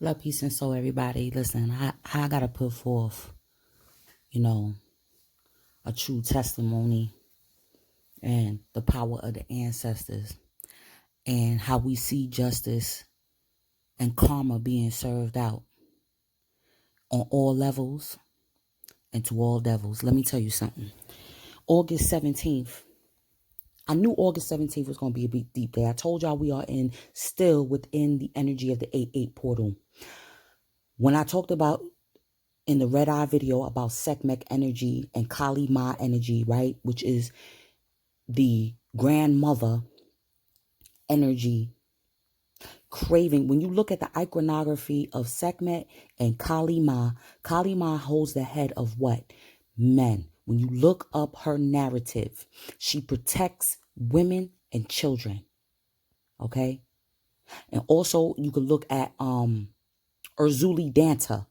Love, peace, and soul, everybody. Listen, I gotta put forth, a true testimony and the power of the ancestors and how we see justice and karma being served out on all levels and to all devils. Let me tell you something. August 17th. I knew August 17th was going to be a big deep day. I told y'all we are still within the energy of the 8-8 portal. When I talked about in the Red Eye video about Sekhmet energy and Kali Ma energy, right? Which is the grandmother energy craving. When you look at the iconography of Sekhmet and Kali Ma holds the head of what? Men. When you look up her narrative, she protects women and children. Okay? And also you can look at Urzuli Danta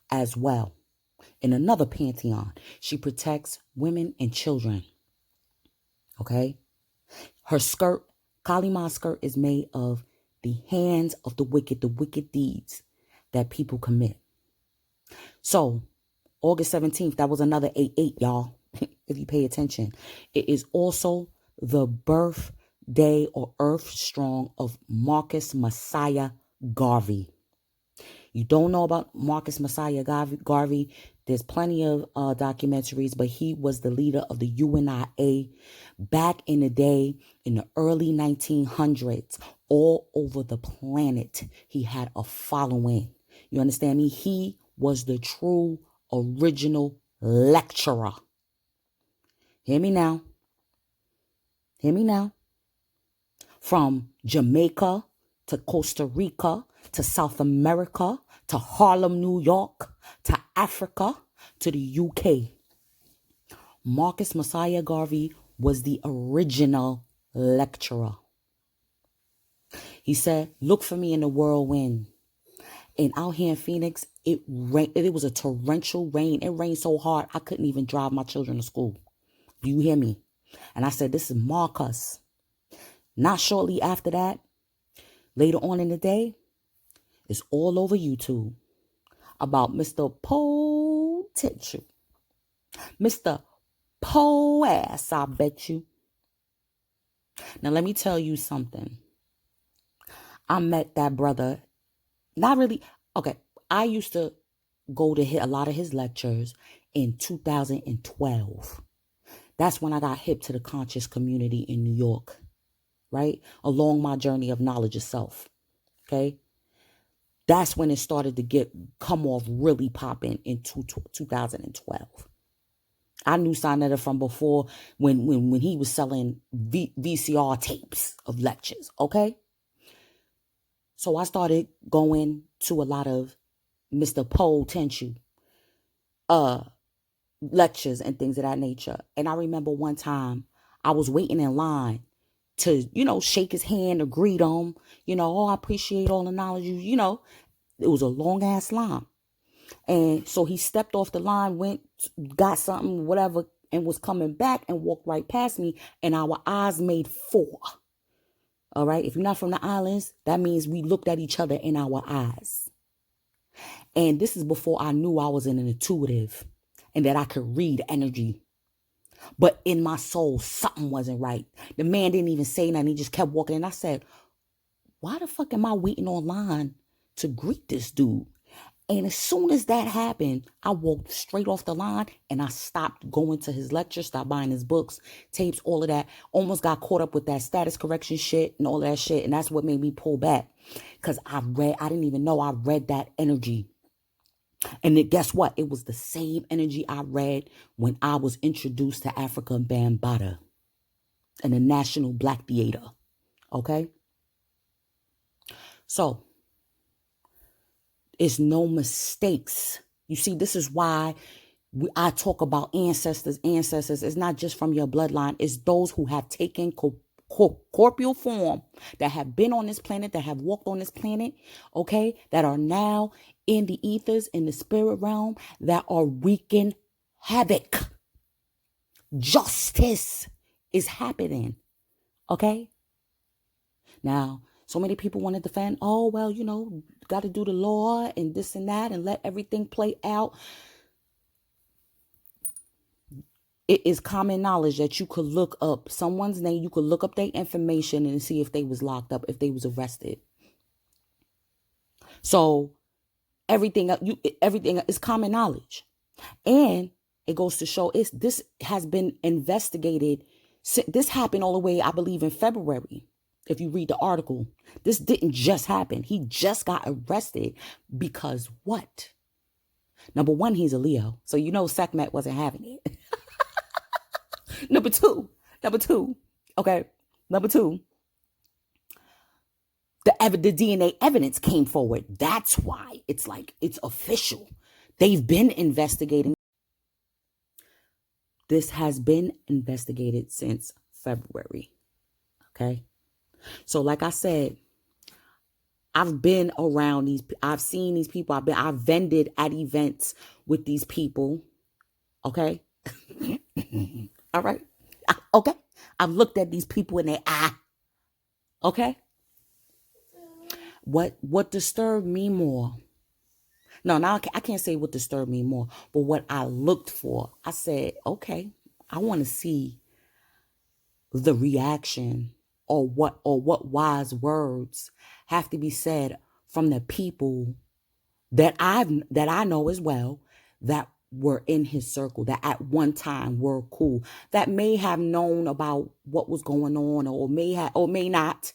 as well. In another pantheon, she protects women and children. Okay? Her skirt, Kali Ma's skirt, is made of the hands of the wicked deeds that people commit. So, August 17th, that was another 8-8, y'all, if you pay attention. It is also the birthday or earth strong of Marcus Messiah Garvey. You don't know about Marcus Messiah Garvey. There's plenty of documentaries, but he was the leader of the UNIA back in the day, in the early 1900s, all over the planet. He had a following. You understand me? He was the true original lecturer. Hear me now. Hear me now. From Jamaica to Costa Rica to South America to Harlem, New York to Africa to the UK. Marcus Messiah Garvey was the original lecturer. He said, look for me in the whirlwind. And out here in Phoenix, it rained. It was a torrential rain. It rained so hard, I couldn't even drive my children to school. Do you hear me? And I said, this is Marcus. Not shortly after that, later on in the day, it's all over YouTube about Mr. Potential. Mr. Po-ass, I bet you. Now, let me tell you something. I met that brother. Not really. Okay, I used to go to a lot of his lectures in 2012. That's when I got hip to the conscious community in New York, right? Along my journey of knowledge of self, okay? That's when it started to come off really popping in 2012. I knew Sonetta from before when he was selling VCR tapes of lectures, okay? So I started going to a lot of Mr. Potential lectures and things of that nature. And I remember one time I was waiting in line to, shake his hand or greet him. I appreciate all the knowledge. It was a long ass line. And so he stepped off the line, went, got something, whatever, and was coming back and walked right past me. And our eyes made four. All right. If you're not from the islands, that means we looked at each other in our eyes. And this is before I knew I was an intuitive and that I could read energy. But in my soul, something wasn't right. The man didn't even say nothing. He just kept walking. And I said, why the fuck am I waiting online to greet this dude? And as soon as that happened, I walked straight off the line and I stopped going to his lecture, stopped buying his books, tapes, all of that. Almost got caught up with that status correction shit and all that shit. And that's what made me pull back. Because I didn't even know I read that energy. And guess what? It was the same energy I read when I was introduced to African Bambaataa and the National Black Theater. Okay? So, it's no mistakes. You see, this is why I talk about ancestors. Ancestors is not just from your bloodline. It's those who have taken corporeal form, that have been on this planet, that have walked on this planet, okay, that are now in the ethers, in the spirit realm, that are wreaking havoc. Justice is happening, okay? Now, So many people want to defend, oh, well, got to do the law and this and that and let everything play out. It is common knowledge that you could look up someone's name, you could look up their information and see if they was locked up, if they was arrested. So everything is common knowledge. And it goes to show this has been investigated. This happened all the way, I believe, in February. If you read the article, this didn't just happen. He just got arrested because what? Number one, he's a Leo. So Sekhmet wasn't having it. Number two, okay. Number two, the DNA evidence came forward. That's why it's official. They've been investigating. This has been investigated since February. Okay. So like I said, I've been around I've seen these people. I've vended at events with these people. Okay. All right. Okay. I've looked at these people in their eye. Okay. What disturbed me more? No, now I can't say what disturbed me more, but what I looked for. I said, okay, I want to see the reaction or what wise words have to be said from the people that I know as well, that were in his circle, that at one time were cool, that may have known about what was going on or may not,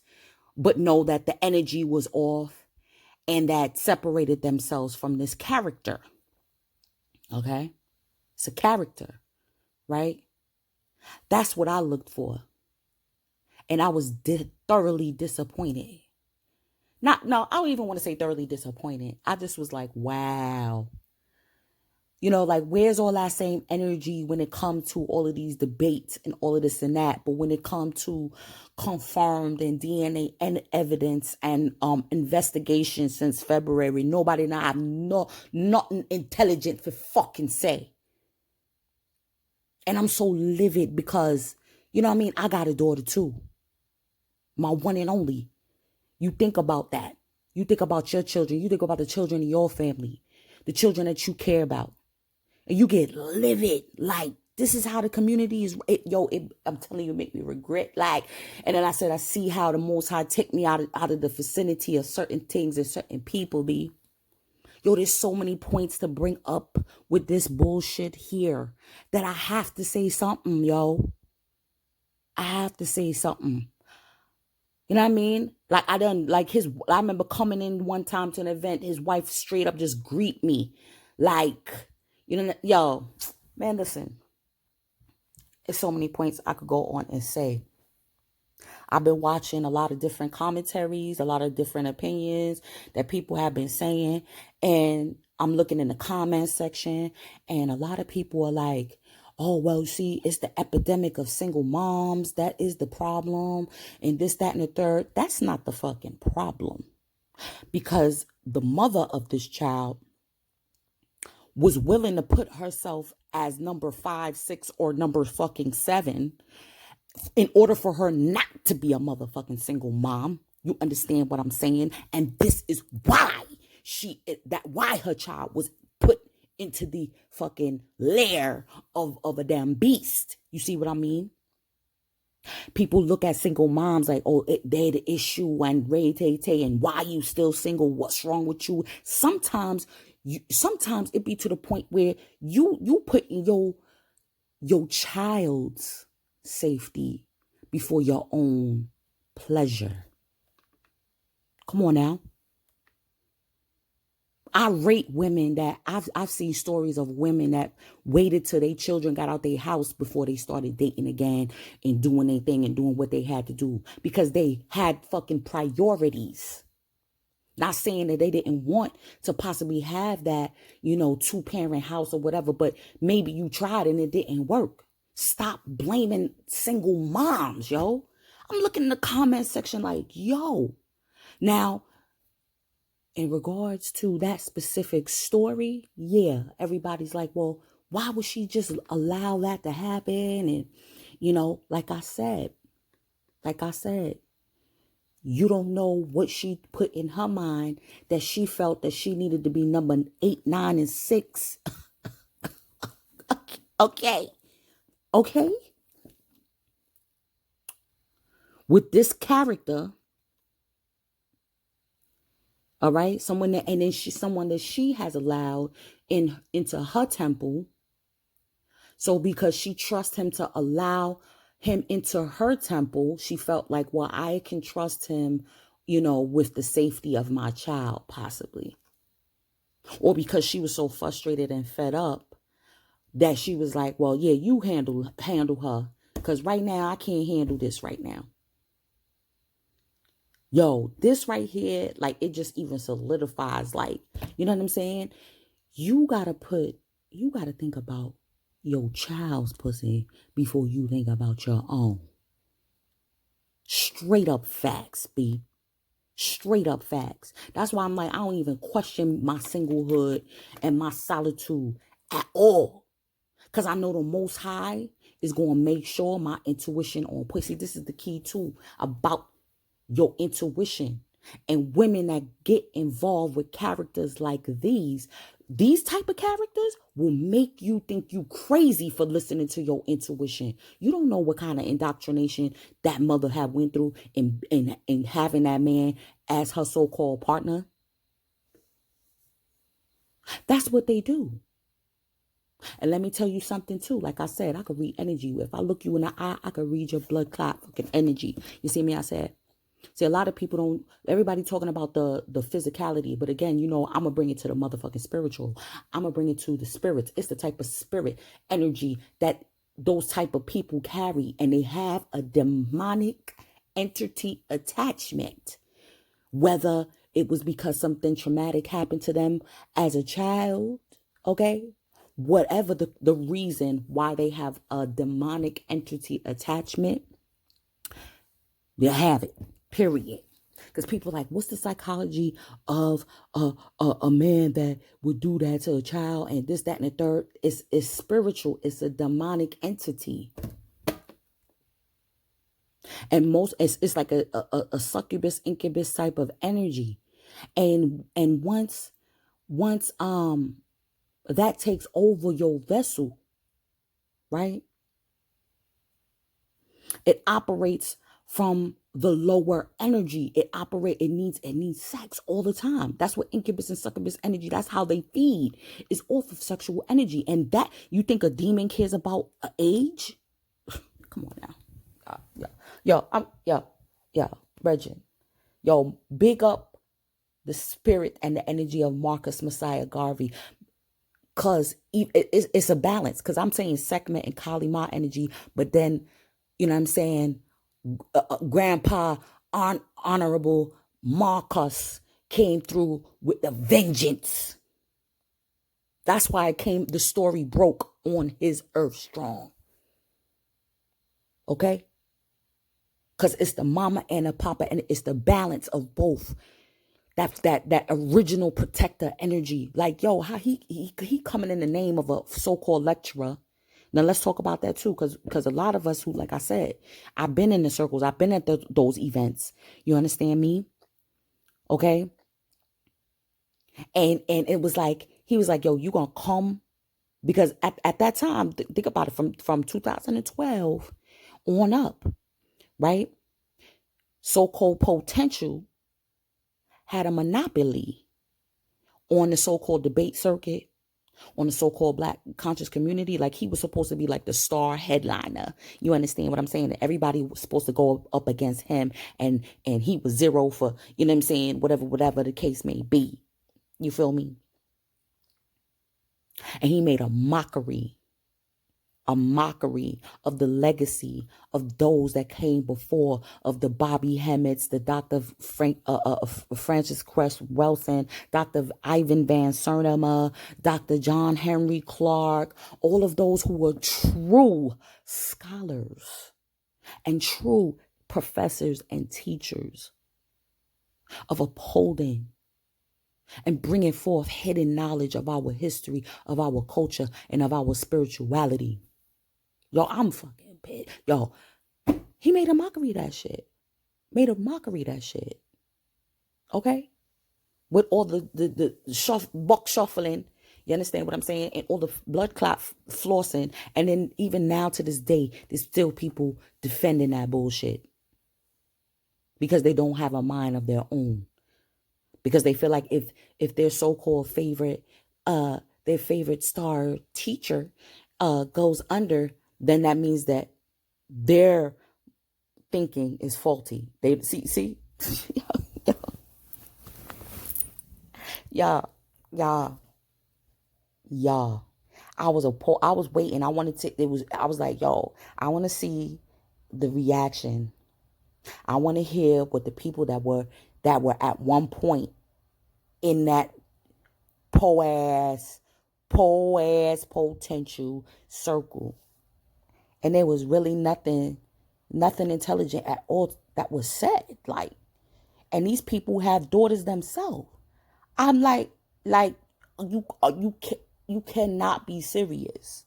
but know that the energy was off and that separated themselves from this character. Okay? It's a character, right? That's what I looked for. And I was thoroughly disappointed. I don't even want to say thoroughly disappointed. I just was like, wow. Where's all that same energy when it comes to all of these debates and all of this and that? But when it comes to confirmed and DNA and evidence and investigation since February, nobody now have nothing intelligent to fucking say. And I'm so livid because, I got a daughter too. My one and only. You think about that. You think about your children. You think about the children in your family, the children that you care about. And you get livid. Like, this is how the community is. I'm telling you, it make me regret. And then I said, I see how the Most High take me out of the vicinity of certain things and certain people be. There's so many points to bring up with this bullshit here that I have to say something, I have to say something. You know what I mean? I remember coming in one time to an event, his wife straight up just greet me. Man, listen. There's so many points I could go on and say. I've been watching a lot of different commentaries, a lot of different opinions that people have been saying. And I'm looking in the comment section and a lot of people are like, oh, well, see, it's the epidemic of single moms. That is the problem. And this, that, and the third. That's not the fucking problem. Because the mother of this child was willing to put herself as number 5, 6, or number fucking 7 in order for her not to be a motherfucking single mom. You understand what I'm saying? And this is why why her child was put into the fucking lair of a damn beast. You see what I mean? People look at single moms like, oh, they the issue and Ray Tay Tay and why you still single? What's wrong with you? Sometimes it be to the point where you put in your child's safety before your own pleasure. Come on now. I rate women that I've seen stories of women that waited till their children got out their house before they started dating again and doing their thing and doing what they had to do because they had fucking priorities. Not saying that they didn't want to possibly have that, 2-parent house or whatever, but maybe you tried and it didn't work. Stop blaming single moms, yo. I'm looking in the comment section like, yo. Now, in regards to that specific story, yeah, everybody's like, well, why would she just allow that to happen? And, like I said, You don't know what she put in her mind that she felt that she needed to be number 8, 9, and 6. Okay. Okay. With this character, all right, someone that, and then someone that she has allowed into her temple. So because she trusts him to allow him into her temple, she felt like, well, I can trust him, with the safety of my child, possibly. Or because she was so frustrated and fed up that she was like, well, yeah, you handle her. Because right now, I can't handle this right now. Yo, this right here, like, it just even solidifies, like, you know what I'm saying? You gotta think about your child's pussy before you think about your own. Straight up facts, B. Straight up facts. That's why I'm like, I don't even question my singlehood and my solitude at all. Because I know the Most High is going to make sure my intuition on point. See, this is the key too about your intuition. And women that get involved with characters like these type of characters will make you think you crazy for listening to your intuition. You don't know what kind of indoctrination that mother had went through in having that man as her so-called partner. That's what they do. And let me tell you something too. Like I said, I could read energy. If I look you in the eye, I could read your blood clot fucking energy. You see me? I said, see, a lot of people don't, everybody talking about the physicality, but again, I'm going to bring it to the motherfucking spiritual. I'm going to bring it to the spirits. It's the type of spirit energy that those type of people carry, and they have a demonic entity attachment, whether it was because something traumatic happened to them as a child, okay? Whatever the reason why they have a demonic entity attachment, they have it, period. Because people are like, what's the psychology of a man that would do that to a child and this, that, and the third? It's spiritual. It's a demonic entity. And it's like a succubus, incubus type of energy. And once that takes over your vessel, right? It operates from the lower energy. It needs sex all the time. That's what incubus and succubus energy, that's how they feed, is off of sexual energy. And that, you think a demon cares about age? Come on now. Regin. Yo, big up the spirit and the energy of Marcus Messiah Garvey. Because it's a balance. Because I'm saying Sekhmet and Kali Ma energy, but then, you know what I'm saying, Grandpa Honorable Marcus came through with the vengeance. That's why the story broke on his earth strong. Okay? Because it's the mama and the papa, and it's the balance of both. That's that original protector energy. Like, yo, how he coming in the name of a so-called lecturer. Now let's talk about that too, because a lot of us who, like I said, I've been in the circles, I've been at those events. You understand me? Okay. And it was like, he was like, yo, you gonna come? Because at that time, think about it, from 2012 on up, right? So-called potential had a monopoly on the so-called debate circuit, on the so-called Black conscious community. Like, he was supposed to be like the star headliner. You understand what I'm saying? Everybody was supposed to go up against him, and he was zero for, you know what I'm saying, whatever the case may be. You feel me? And he made a mockery of the legacy of those that came before, of the Bobby Hemmets, the Dr. Francis Cress Wilson, Dr. Ivan Van Cernema, Dr. John Henry Clark, all of those who were true scholars and true professors and teachers of upholding and bringing forth hidden knowledge of our history, of our culture, and of our spirituality. Yo, I'm fucking pissed. Yo, he made a mockery of that shit. made a mockery of that shit. Okay? With all the buck shuffling, you understand what I'm saying? And all the blood clot flossing. And then even now to this day, there's still people defending that bullshit. Because they don't have a mind of their own. Because they feel like if their so-called favorite, their favorite star teacher goes under, then that means that their thinking is faulty. They see, y'all, y'all. I was waiting. I wanted to. I was like, yo, I want to see the reaction. I want to hear what the people that were at one point in that potential circle, and there was really nothing intelligent at all that was said. Like, and these people have daughters themselves. I'm like you cannot be serious.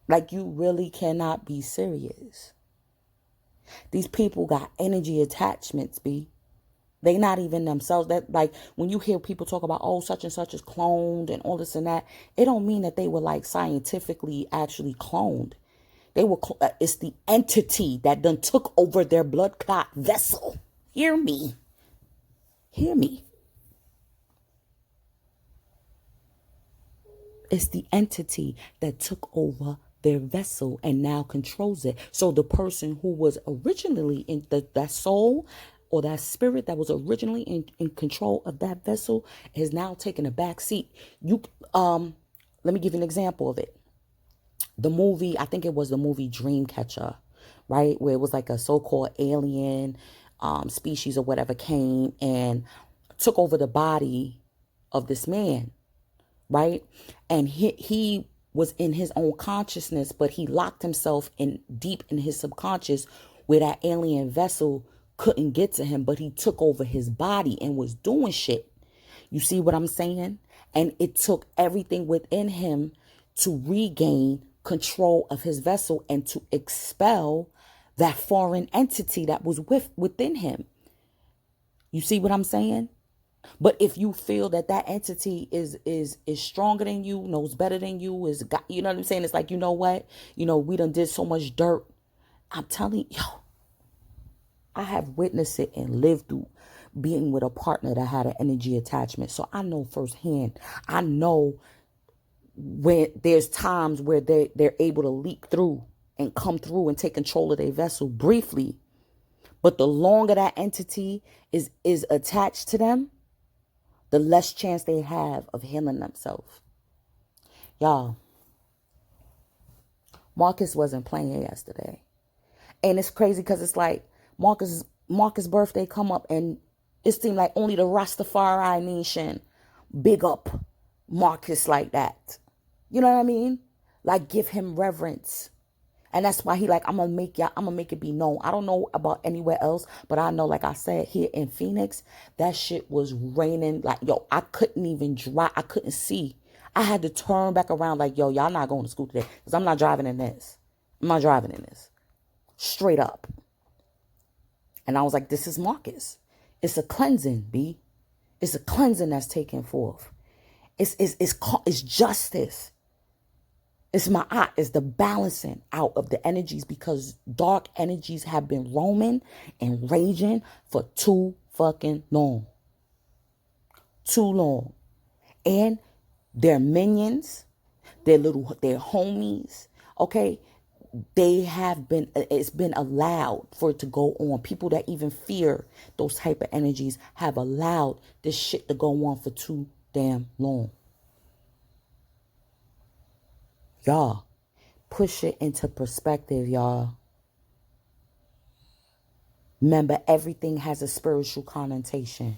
Like, you really cannot be serious. These people got energy attachments, B. They not even themselves. That, like, when you hear people talk about, oh, such and such is cloned and all this and that, it don't mean that they were like scientifically actually cloned. They were. It's the entity that done took over their blood clot vessel. Hear me. Hear me. It's the entity that took over their vessel and now controls it. So the person who was originally in that soul or that spirit that was originally in control of that vessel is now taking a back seat. Let me give you an example of it. The movie, I think it was the movie Dreamcatcher, right? Where it was like a so-called alien species or whatever came and took over the body of this man, right? And he was in his own consciousness, but he locked himself in deep in his subconscious where that alien vessel couldn't get to him, but he took over his body and was doing shit. You see what I'm saying? And it took everything within him to regain control of his vessel and to expel that foreign entity that was within him. You see what I'm saying? But if you feel that that entity is stronger than you, knows better than you, is got, you know what I'm saying? It's like, you know what? You know, we done did so much dirt. I'm telling you, I have witnessed it and lived through being with a partner that had an energy attachment. So I know firsthand. I know when there's times where they're able to leak through and come through and take control of their vessel briefly. But the longer that entity is attached to them, the less chance they have of healing themselves. Y'all, Marcus wasn't playing yesterday. And it's crazy because it's like Marcus' birthday come up and it seemed like only the Rastafari nation big up Marcus like that. You know what I mean? Like, give him reverence. And that's why he like, I'm gonna make it be known. I don't know about anywhere else, but I know, like I said, here in Phoenix, that shit was raining. Like, yo, I couldn't even drive. I couldn't see. I had to turn back around like, yo, y'all not going to school today because I'm not driving in this. I'm not driving in this. Straight up. And I was like, this is Marcus. It's a cleansing, B. It's a cleansing that's taken forth. It's justice. It's it's the balancing out of the energies, because dark energies have been roaming and raging for too fucking long. Too long. And their minions, their homies, okay, it's been allowed for it to go on. People that even fear those type of energies have allowed this shit to go on for too damn long. Y'all, push it into perspective, y'all. Remember, everything has a spiritual connotation.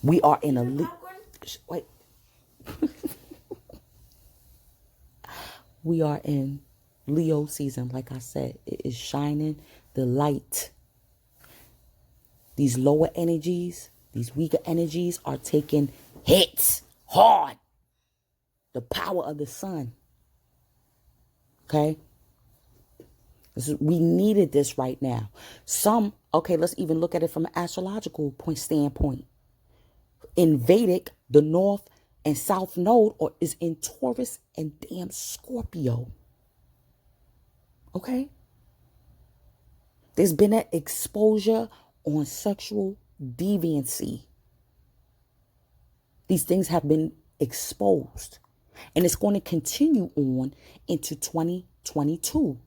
We are in a wait. We are in Leo season, like I said. It is shining the light. These lower energies, these weaker energies are taking hits hard. The power of the sun. Okay? We needed this right now. Okay, let's even look at it from an astrological standpoint. In Vedic, the North and South Node is in Taurus and damn Scorpio. Okay? There's been an exposure on sexual deviancy. These things have been exposed. And it's going to continue on into 2022.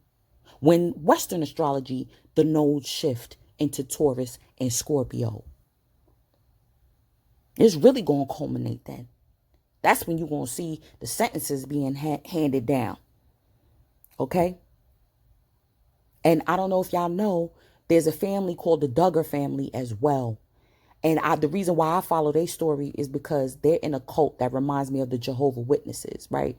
When Western astrology, the nodes shift into Taurus and Scorpio. It's really going to culminate then. That's when you're going to see the sentences being handed down. Okay? And I don't know if y'all know, there's a family called the Duggar family as well. And the reason why I follow their story is because they're in a cult that reminds me of the Jehovah's Witnesses, right?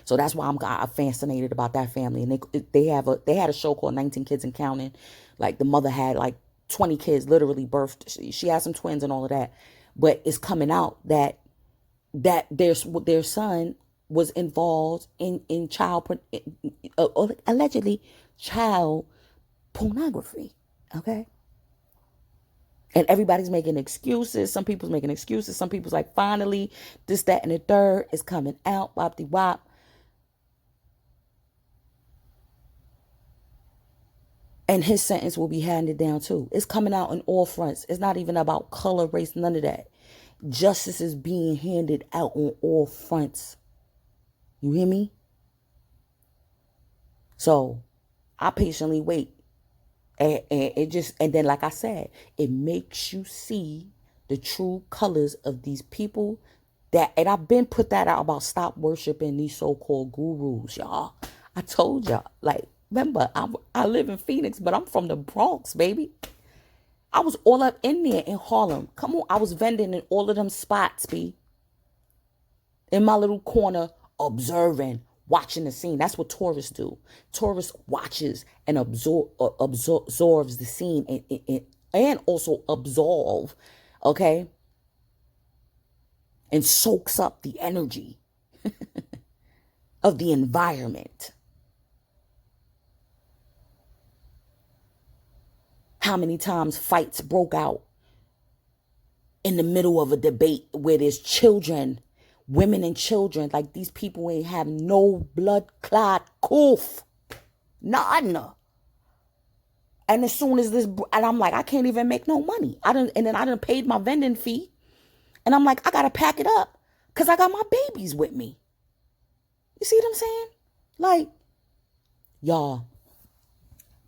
So that's why I'm fascinated about that family. And they had a show called 19 Kids and Counting. Like the mother had like 20 kids literally birthed. She had some twins and all of that. But it's coming out that their son was involved in allegedly child pornography. Okay. And everybody's making excuses. Some people's making excuses. Some people's like, finally, this, that, and the third is coming out. Wop-de-wop. And his sentence will be handed down too. It's coming out on all fronts. It's not even about color, race, none of that. Justice is being handed out on all fronts. You hear me? So I patiently wait. And then, like I said, it makes you see the true colors of these people and I've been put that out about stop worshiping these so-called gurus, y'all. I told y'all, like, remember, I live in Phoenix, but I'm from the Bronx, baby. I was all up in there in Harlem. Come on, I was vending in all of them spots, B. In my little corner, observing, watching the scene. That's what tourists do. Tourists watches and absorbs the scene and also absolve, okay? And soaks up the energy of the environment. How many times fights broke out in the middle of a debate where there's children, women and children, like these people ain't have no blood clot coof. None. And as soon as and I'm like, I can't even make no money. And then I done paid my vending fee. And I'm like, I gotta pack it up because I got my babies with me. You see what I'm saying? Like, y'all,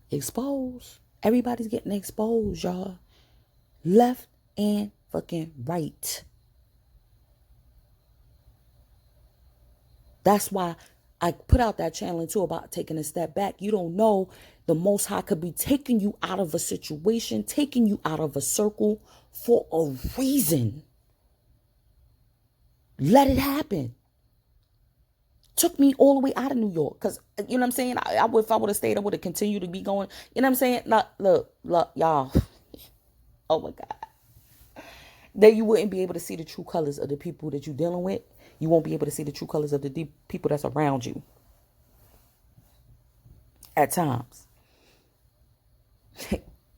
exposed. Everybody's getting exposed, y'all. Left and fucking right. That's why I put out that channel too about taking a step back. You don't know, the Most High could be taking you out of a situation, taking you out of a circle for a reason. Let it happen. Took me all the way out of New York. Because, you know what I'm saying? If I would have stayed, I would have continued to be going. You know what I'm saying? Look, y'all. Oh, my God. Then you wouldn't be able to see the true colors of the people that you're dealing with. You won't be able to see the true colors of the people that's around you. At times.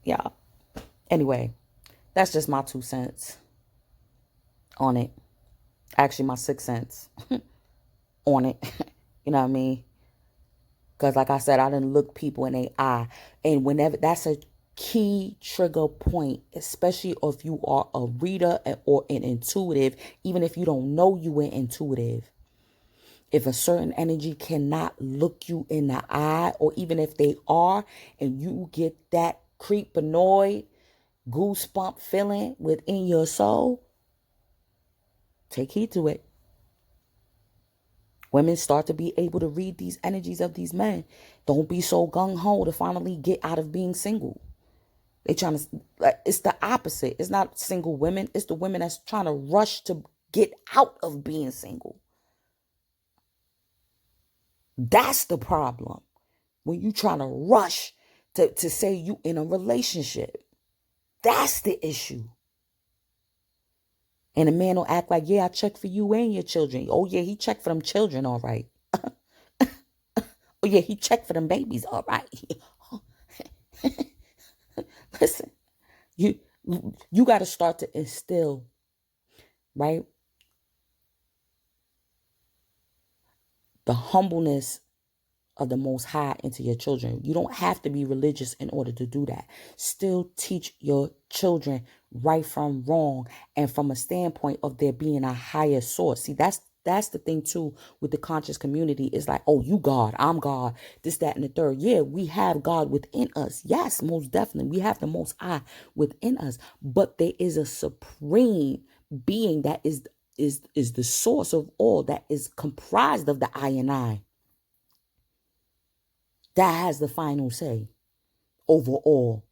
Y'all. Anyway, that's just my 2 cents on it. Actually, my 6 cents on it. You know what I mean? Because like I said, I didn't look people in their eye. And whenever, that's a key trigger point, especially if you are a reader or an intuitive, even if you don't know you are intuitive. If a certain energy cannot look you in the eye, or even if they are, and you get that creepanoid, goosebump feeling within your soul, take heed to it. Women start to be able to read these energies of these men. Don't be so gung-ho to finally get out of being single. They trying to, it's the opposite. It's not single women. It's the women that's trying to rush to get out of being single. That's the problem. When you trying to rush to say you in a relationship. That's the issue. And a man will act like, yeah, I checked for you and your children. Oh, yeah, he checked for them children, all right. Oh yeah, he checked for them babies. All right. Listen, you you got to start to instill, right, the humbleness of the Most High into your children. You don't have to be religious in order to do that. Still teach your children right from wrong, and from a standpoint of there being a higher source. See, that's the thing too with the conscious community. Is like, oh, you God, I'm God, this, that, and the third. Yeah, we have God within us. Yes, most definitely. We have the Most High within us. But there is a supreme being that is the source of all, that is comprised of the I and I, that has the final say over all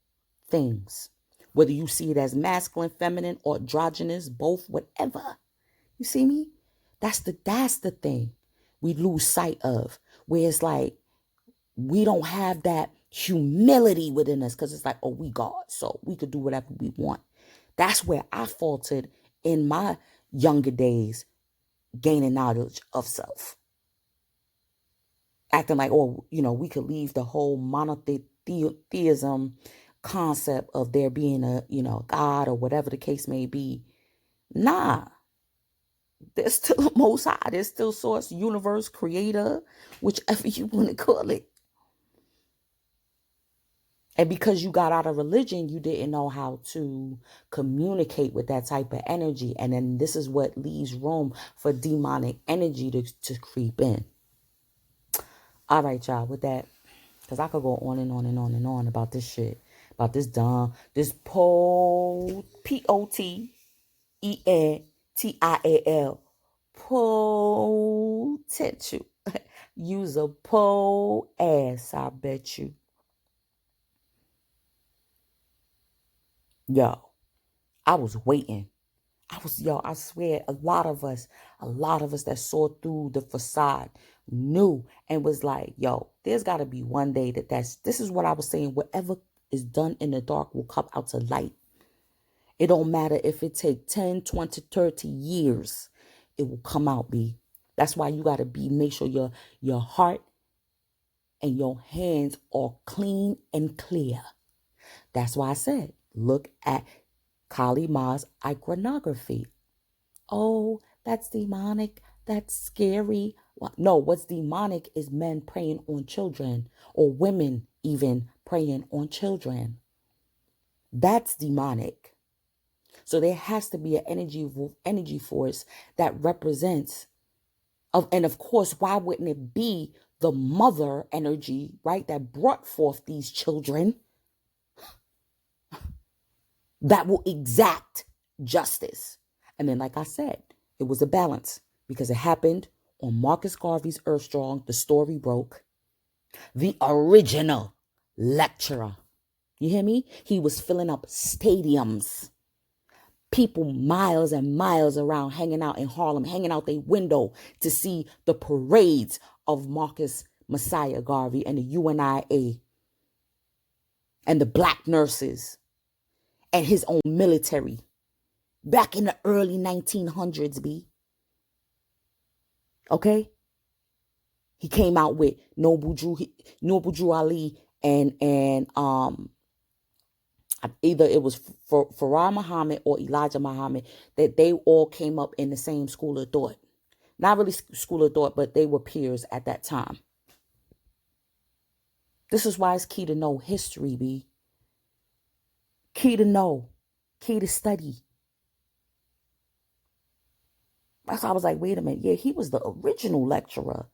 things. Whether you see it as masculine, feminine, or androgynous, both, whatever. You see me? That's the thing we lose sight of. Where it's like we don't have that humility within us, because it's like, oh, we God, so we could do whatever we want. That's where I faltered in my younger days, gaining knowledge of self. Acting like, oh, we could leave the whole monotheism concept of there being a, God or whatever the case may be. Nah, there's still a Most High. There's still source, universe, creator, whichever you want to call it. And because you got out of religion, you didn't know how to communicate with that type of energy. And then this is what leaves room for demonic energy to creep in. All right, y'all, with that, because I could go on and on and on and on about this shit, about this this P-O-T-E-N-T-I-A-L, potential. Use a pole ass, I bet you. Yo, I was waiting. I swear, a lot of us that saw through the facade knew and was like, yo, there's got to be one day this is what I was saying. Whatever is done in the dark will come out to light. It don't matter if it take 10, 20, 30 years. It will come out, B. That's why you got to make sure your heart and your hands are clean and clear. That's why I said, look at Kali Ma's iconography. Oh, that's demonic. That's scary. No, what's demonic is men preying on children, or women even preying on children. That's demonic. So there has to be an energy force that represents and of course, why wouldn't it be the mother energy, right, that brought forth these children, that will exact justice? And then, like I said, it was a balance, because it happened on Marcus Garvey's Earthstrong. The story broke. The original lecturer. You hear me? He was filling up stadiums. People miles and miles around, hanging out in Harlem, hanging out their window to see the parades of Marcus Messiah Garvey and the UNIA and the black nurses and his own military. Back in the early 1900s, B. Okay? He came out with Noble Drew Ali and either it was Farah Muhammad or Elijah Muhammad, that they all came up in the same school of thought. Not really school of thought, but they were peers at that time. This is why it's key to know history, B. Key to know. Key to study. That's why I was like, wait a minute. Yeah, he was the original lecturer.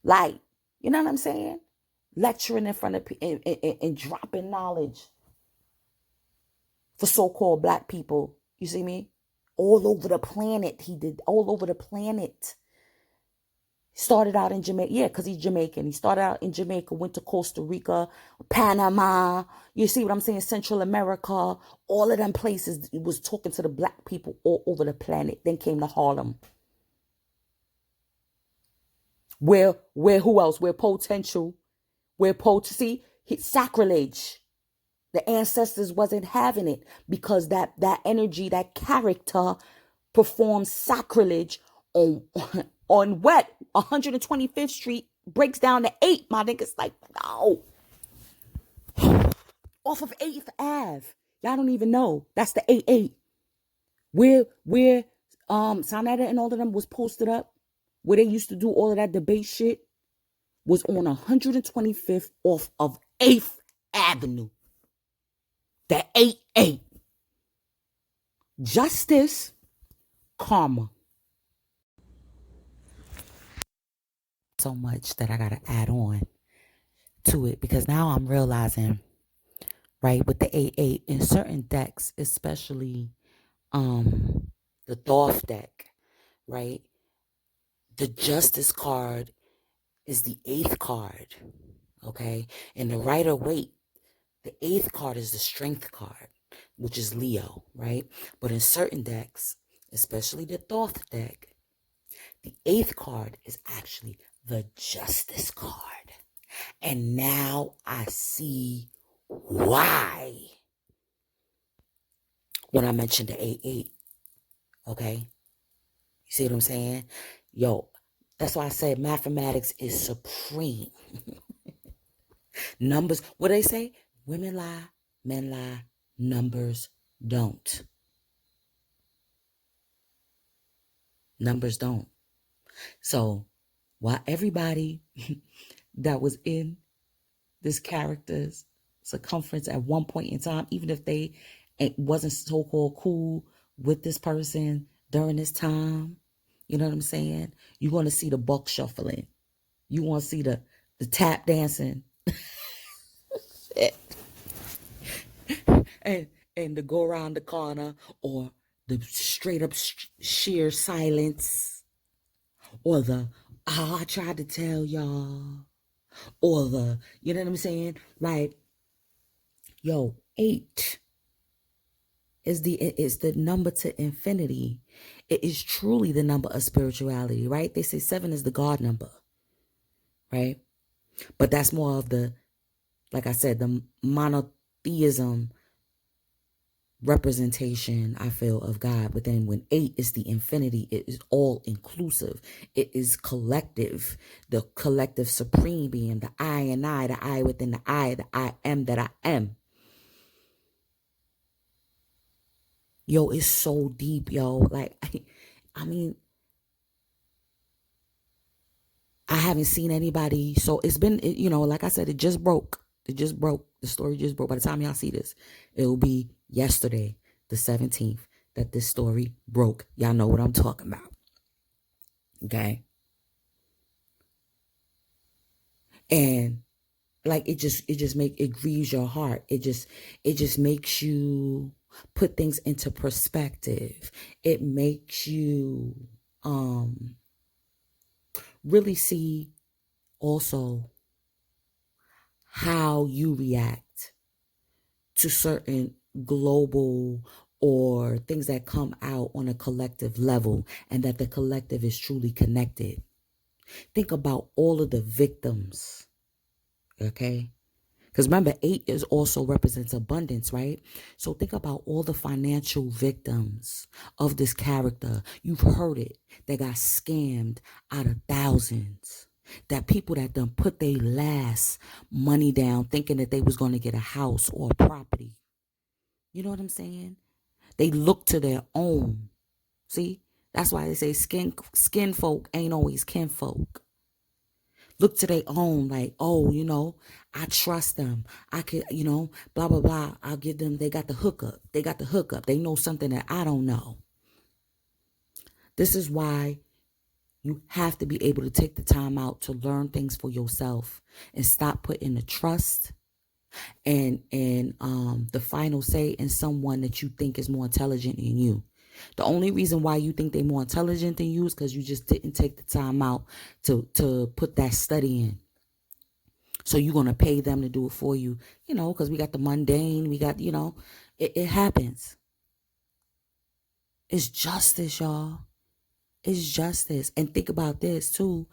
Like, you know what I'm saying? Lecturing in front of people and dropping knowledge for so-called black people. You see me? All over the planet. He did all over the planet. Started out in Jamaica. Yeah, because he's Jamaican. He started out in Jamaica, went to Costa Rica, Panama. You see what I'm saying? Central America. All of them places. He was talking to the black people all over the planet. Then came to Harlem. Where who else? Where potential. Where potency. Sacrilege. The ancestors wasn't having it, because that energy, that character performed sacrilege on what? 125th Street, breaks down to 8. My niggas like, no. Off of 8th Ave. Y'all don't even know. That's the 8-8. Where Sonetta and all of them was posted up, where they used to do all of that debate shit, was on 125th off of 8th Avenue. The 8-8. Justice, karma. So much that I gotta add on to it, because now I'm realizing, right, with the 8-8 in certain decks, especially the Thoth deck, right? The Justice card is the 8th card, okay? And the Rider-Waite, the 8th card is the Strength card, which is Leo, right? But in certain decks, especially the Thoth deck, the 8th card is actually the Justice card. And now I see why when I mentioned the 8-8, okay? You see what I'm saying? Yo, that's why I said mathematics is supreme. Numbers, what they say? Women lie, men lie, numbers don't. Numbers don't. So, while everybody that was in this character's circumference at one point in time, even if they wasn't so-called cool with this person during this time, you know what I'm saying? You're going to see the buck shuffling. You want to see the tap dancing. and the go around the corner, or the straight up sheer silence, or the I tried to tell y'all, or the, you know what I'm saying? Like, yo, 8 is the number to infinity. It is truly the number of spirituality, right? They say 7 is the God number, right? But that's more of the, like I said, the monotheism representation, I feel, of God. But then when 8 is the infinity, it is all inclusive. It is collective, the collective supreme being, the I and I, the I within the I am that I am. Yo, it's so deep, yo. Like, I mean, I haven't seen anybody. So it's been, you know, like I said, it just broke. It just broke. The story just broke. By the time y'all see this, it will be yesterday, the 17th, that this story broke. Y'all know what I'm talking about. Okay. And like, it just it grieves your heart. It just makes you put things into perspective. It makes you really see also how you react to certain global or things that come out on a collective level, and that the collective is truly connected. Think about all of the victims, okay? Because remember, 8 is also represents abundance, right? So think about all the financial victims of this character. You've heard it. They got scammed out of thousands. That people that done put their last money down thinking that they was going to get a house or a property. You know what I'm saying? They look to their own. See? That's why they say skin folk ain't always kinfolk. Look to their own, like, oh, you know, I trust them. I could, you know, blah, blah, blah. I'll give them, they got the hookup. They got the hookup. They know something that I don't know. This is why you have to be able to take the time out to learn things for yourself and stop putting the trust and the final say in someone that you think is more intelligent than you. The only reason why you think they're more intelligent than you is because you just didn't take the time out to put that study in. So you're going to pay them to do it for you, you know, because we got the mundane, we got, you know, it happens. It's justice, y'all. It's justice. And think about this too.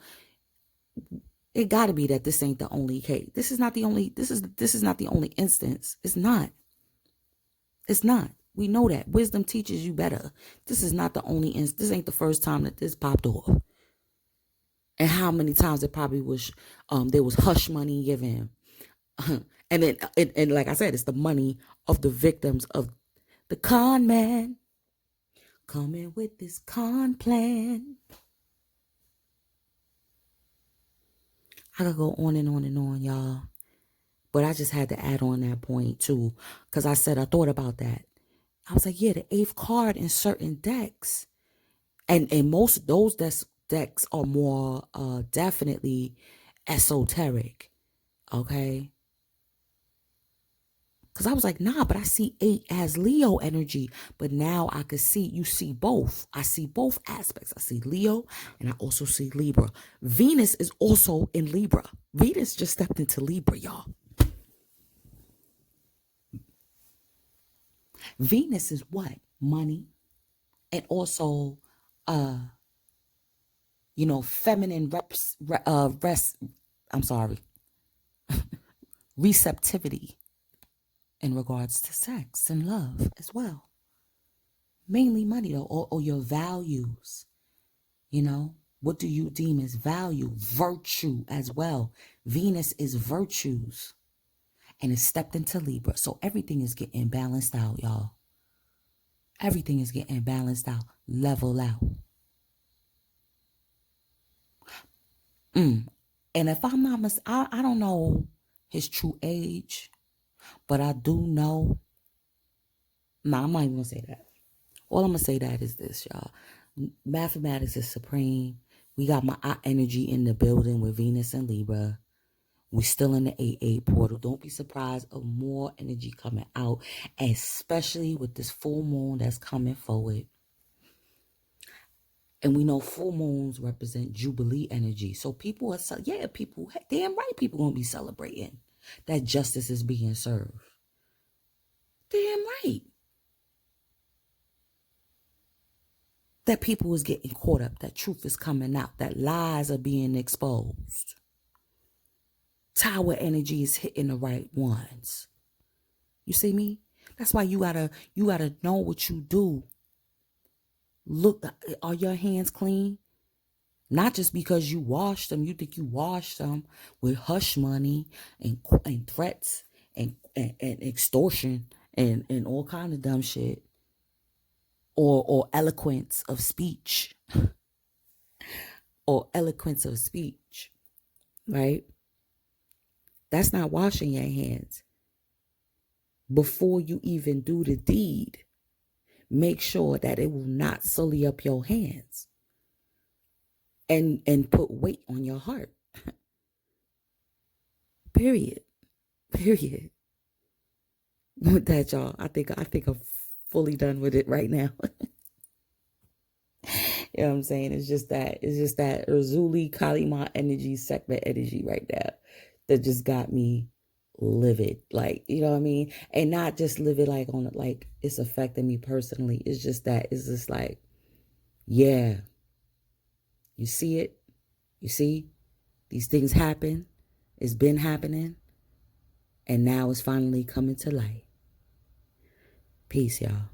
It got to be that this ain't the only case. This is not the only, this is not the only instance. It's not. It's not. We know that. Wisdom teaches you better. This is not the only instance. This ain't the first time that this popped off. And how many times it probably was, there was hush money given. And then, and like I said, it's the money of the victims of the con man coming with this con plan. I could go on and on and on, y'all. But I just had to add on that point too, because I said I thought about that. I was like, yeah, the eighth card in certain decks, and most of those decks are more definitely esoteric, okay? Because I was like, nah, but I see 8 as Leo energy. But now I could see, you see both. I see both aspects. I see Leo and I also see Libra. Venus is also in Libra. Venus just stepped into Libra, y'all. Venus is what? Money. And also, feminine receptivity in regards to sex and love as well. Mainly money though, or your values. What do you deem as value? Virtue as well. Venus is virtues. And it stepped into Libra. So everything is getting balanced out, y'all. Everything is getting balanced out. Level out. And if I'm not I don't know his true age, but I do know. Nah, I'm not even going to say that. All I'm going to say that is this, y'all. Mathematics is supreme. We got my energy in the building with Venus and Libra. We still in the 8-8 portal. Don't be surprised of more energy coming out, especially with this full moon that's coming forward. And we know full moons represent Jubilee energy. So people are, damn right, people going to be celebrating that justice is being served. Damn right. That people is getting caught up, that truth is coming out, that lies are being exposed. Tower energy is hitting the right ones. You see me? That's why you gotta know what you do. Look, are your hands clean? Not just because you washed them. You think you washed them with hush money and threats and extortion and all kind of dumb shit. Or eloquence of speech. Right? That's not washing your hands. Before you even do the deed, make sure that it will not sully up your hands and put weight on your heart. Period. With that, y'all, I think I'm fully done with it right now. You know what I'm saying? It's just that Razuli Kalima energy, segment energy right now that just got me livid. Like, you know what I mean? And not just livid like on it, like it's affecting me personally. It's just like, yeah. You see it? You see? These things happen. It's been happening. And now it's finally coming to light. Peace, y'all.